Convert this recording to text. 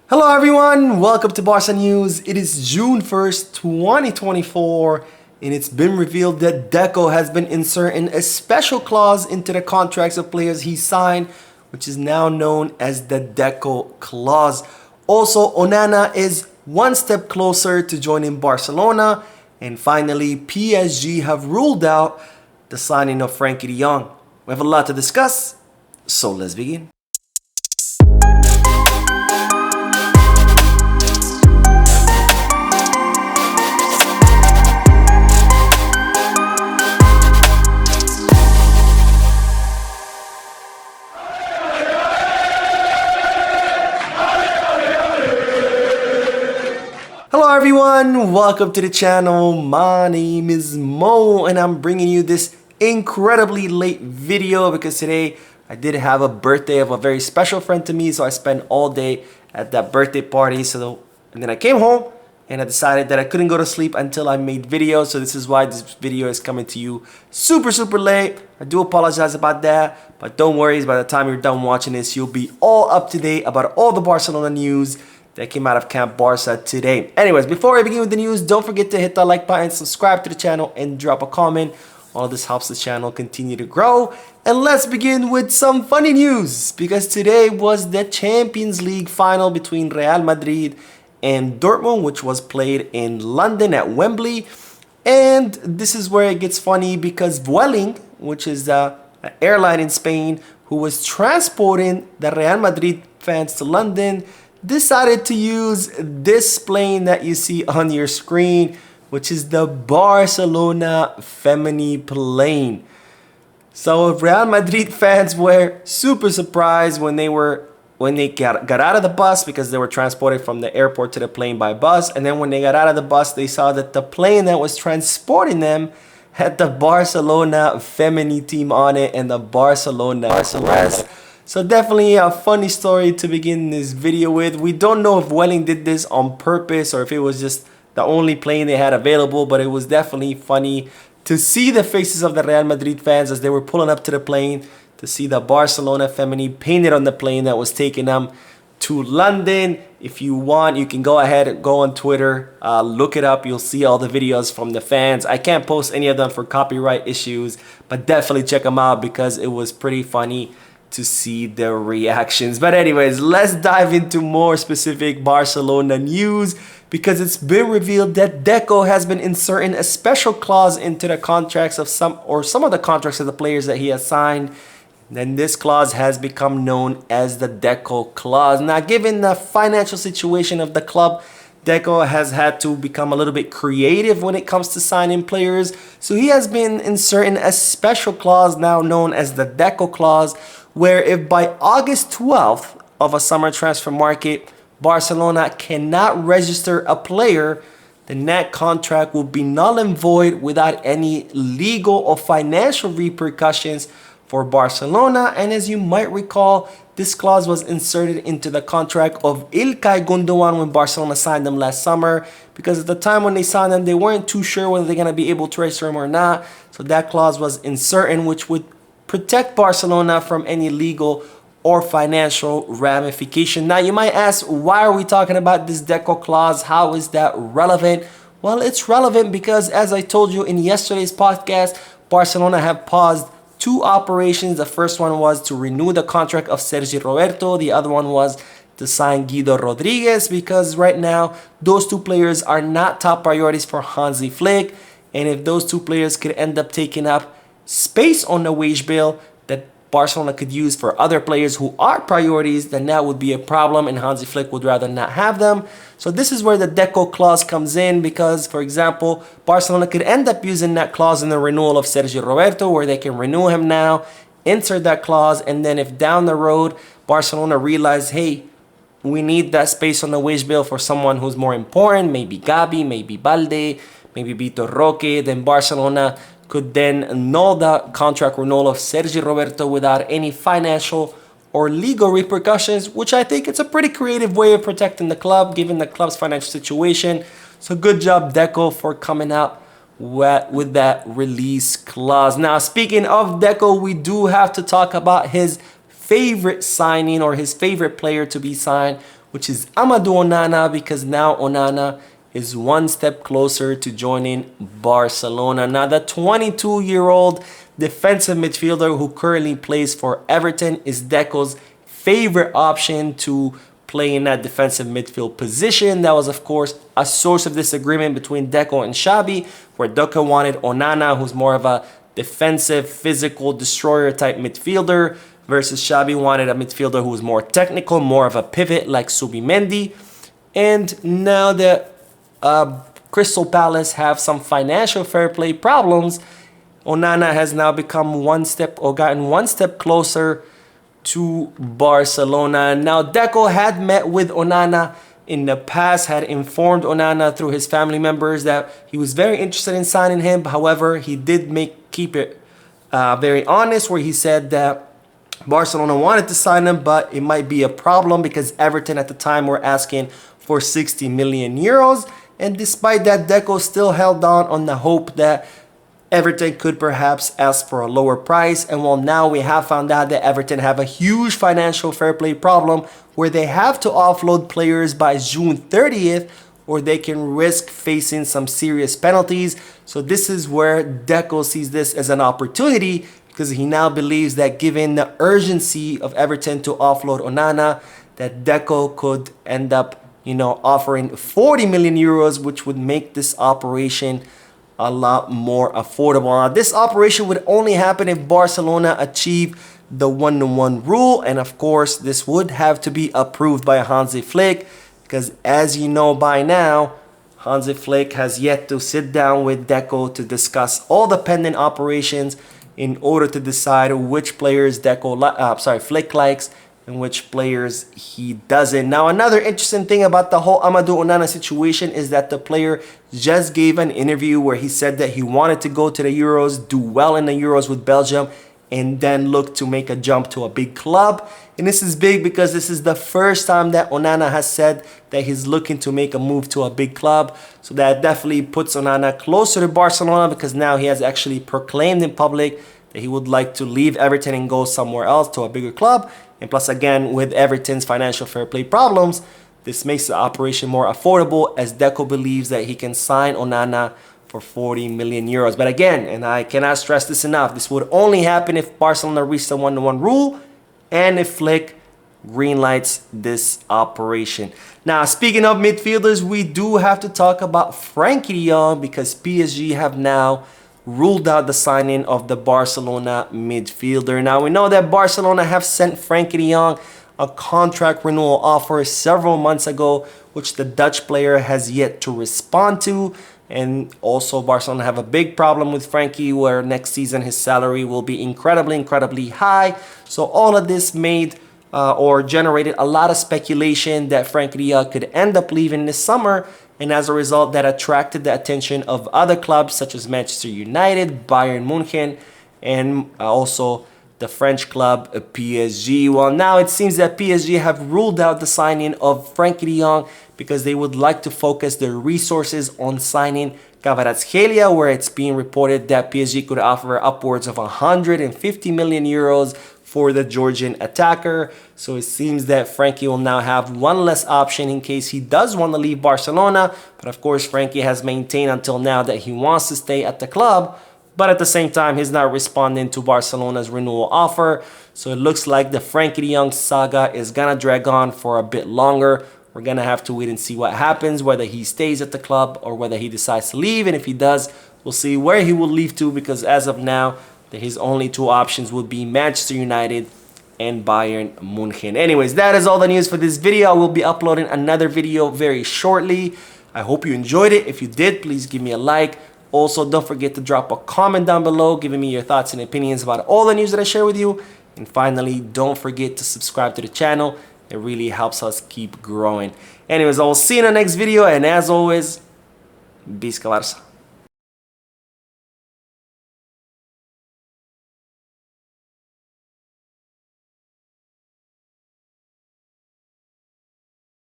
Hello everyone, welcome to Barca News. It is June 1st, 2024, and it's been revealed that Deco has been inserting a special clause into the contracts of players he signed, which is now known as the Deco clause. Also, Onana is one step closer to joining Barcelona, and finally, PSG have ruled out the signing of Frenkie de Jong. We have a lot to discuss, so let's begin. Hello everyone, welcome to the channel. My name is Mo and I'm bringing you this incredibly late video because today I did have a birthday of a very special friend to me, so I spent all day at that birthday party. And then I came home and I decided that I couldn't go to sleep until I made videos, so this is why this video is coming to you super late. I do apologize about that, but don't worry, by the time you're done watching this, you'll be all up to date about all the Barcelona news that came out of Camp Barca today. Anyways, before I begin with the news, don't forget to hit that like button, subscribe to the channel, and drop a comment. All of this helps the channel continue to grow. And let's begin with some funny news, because today was the Champions League final between Real Madrid and Dortmund, which was played in London at Wembley. And this is where it gets funny, because Vueling, which is an airline in Spain who was transporting the Real Madrid fans to London, decided to use this plane that you see on your screen, which is the Barcelona Femini plane. So Real Madrid fans were super surprised when they got out of the bus, because they were transported from the airport to the plane by bus. And then when they got out of the bus, they saw that the plane that was transporting them had the Barcelona Femini team on it and the Barcelona crest. So definitely a funny story to begin this video with. We don't know if Vueling did this on purpose or if it was just the only plane they had available, but it was definitely funny to see the faces of the Real Madrid fans as they were pulling up to the plane to see the Barcelona Femini painted on the plane that was taking them to London. If you want, you can go ahead and go on Twitter, look it up. You'll see all the videos from the fans. I can't post any of them for copyright issues, but definitely check them out because it was pretty funny to see their reactions. But anyways, let's dive into more specific Barcelona news, because it's been revealed that Deco has been inserting a special clause into the contracts of some of the contracts of the players that he has signed. Then this clause has become known as the Deco clause. Now, given the financial situation of the club, Deco has had to become a little bit creative when it comes to signing players. So he has been inserting a special clause now known as the Deco clause, where if by August 12th of a summer transfer market, Barcelona cannot register a player, then that contract will be null and void without any legal or financial repercussions for Barcelona. And as you might recall, this clause was inserted into the contract of İlkay Gündoğan when Barcelona signed them last summer, because at the time when they signed them, they weren't too sure whether they're going to be able to register him or not. So that clause was inserted, which would protect Barcelona from any legal or financial ramification. Now, you might ask, why are we talking about this Deco clause? How is that relevant? Well, it's relevant because, as I told you in yesterday's podcast, Barcelona have paused two operations. The first one was to renew the contract of Sergi Roberto. The other one was to sign Guido Rodriguez, because right now those two players are not top priorities for Hansi Flick. And if those two players could end up taking up space on the wage bill that Barcelona could use for other players who are priorities, then that would be a problem, and Hansi Flick would rather not have them. So this is where the Deco clause comes in, because, for example, Barcelona could end up using that clause in the renewal of Sergio Roberto, where they can renew him now, insert that clause, and then if down the road Barcelona realizes, hey, we need that space on the wage bill for someone who's more important, maybe Gabi, maybe Balde, maybe Vitor Roque, then Barcelona could then annul the contract renewal of Sergi Roberto without any financial or legal repercussions, which I think it's a pretty creative way of protecting the club, given the club's financial situation. So good job, Deco, for coming out with that release clause. Now, speaking of Deco, we do have to talk about his favorite signing, or his favorite player to be signed, which is Amadou Onana, because now Onana is one step closer to joining Barcelona. Now, the 22-year-old defensive midfielder who currently plays for Everton is Deco's favorite option to play in that defensive midfield position. That was, of course, a source of disagreement between Deco and Xabi, where Deco wanted Onana, who's more of a defensive, physical, destroyer type midfielder, versus Xabi wanted a midfielder who was more technical, more of a pivot like Subimendi. And now that Crystal Palace have some financial fair play problems, Onana has now become gotten one step closer to Barcelona. Now, Deco had met with Onana in the past, had informed Onana through his family members that he was very interested in signing him. However, he did keep it very honest, where he said that Barcelona wanted to sign him, but it might be a problem because Everton at the time were asking for 60 million euros. And despite that, Deco still held on the hope that Everton could perhaps ask for a lower price. And well, now we have found out that Everton have a huge financial fair play problem where they have to offload players by June 30th, or they can risk facing some serious penalties. So this is where Deco sees this as an opportunity, because he now believes that given the urgency of Everton to offload Onana, that Deco could end up, offering 40 million euros, which would make this operation a lot more affordable. Now, this operation would only happen if Barcelona achieve the 1-to-1 rule, and of course, this would have to be approved by Hansi Flick, because as you know by now, Hansi Flick has yet to sit down with Deco to discuss all the pending operations in order to decide which players Flick likes and which players he doesn't. Now, another interesting thing about the whole Amadou Onana situation is that the player just gave an interview where he said that he wanted to go to the Euros, do well in the Euros with Belgium, and then look to make a jump to a big club. And this is big because this is the first time that Onana has said that he's looking to make a move to a big club. So that definitely puts Onana closer to Barcelona, because now he has actually proclaimed in public that he would like to leave Everton and go somewhere else to a bigger club. And plus, again, with Everton's financial fair play problems, this makes the operation more affordable, as Deco believes that he can sign Onana for 40 million euros. But again, and I cannot stress this enough, this would only happen if Barcelona reached the 1-to-1 rule and if Flick greenlights this operation. Now, speaking of midfielders, we do have to talk about Frenkie de Jong, because PSG have now ruled out the signing of the Barcelona midfielder. Now, we know that Barcelona have sent Frenkie de Jong a contract renewal offer several months ago, which the Dutch player has yet to respond to. And also, Barcelona have a big problem with Frenkie, where next season his salary will be incredibly high. So all of this made or generated a lot of speculation that Frenkie de Jong could end up leaving this summer. And as a result, that attracted the attention of other clubs such as Manchester United, Bayern Munich, and also the French club PSG. Well, now it seems that PSG have ruled out the signing of Frenkie de Jong, because they would like to focus their resources on signing Kvaratskhelia, where it's being reported that PSG could offer upwards of 150 million euros for the Georgian attacker. So it seems that Frenkie will now have one less option in case he does want to leave Barcelona. But of course, Frenkie has maintained until now that he wants to stay at the club. But at the same time, he's not responding to Barcelona's renewal offer. So it looks like the Frenkie de Jong saga is going to drag on for a bit longer. We're going to have to wait and see what happens, whether he stays at the club or whether he decides to leave. And if he does, we'll see where he will leave to, because as of now, his only two options would be Manchester United and Bayern Munich. Anyways, that is all the news for this video. I will be uploading another video very shortly. I hope you enjoyed it. If you did, please give me a like. Also, don't forget to drop a comment down below giving me your thoughts and opinions about all the news that I share with you. And finally, don't forget to subscribe to the channel. It really helps us keep growing. Anyways, I will see you in the next video. And as always, Visca Barça.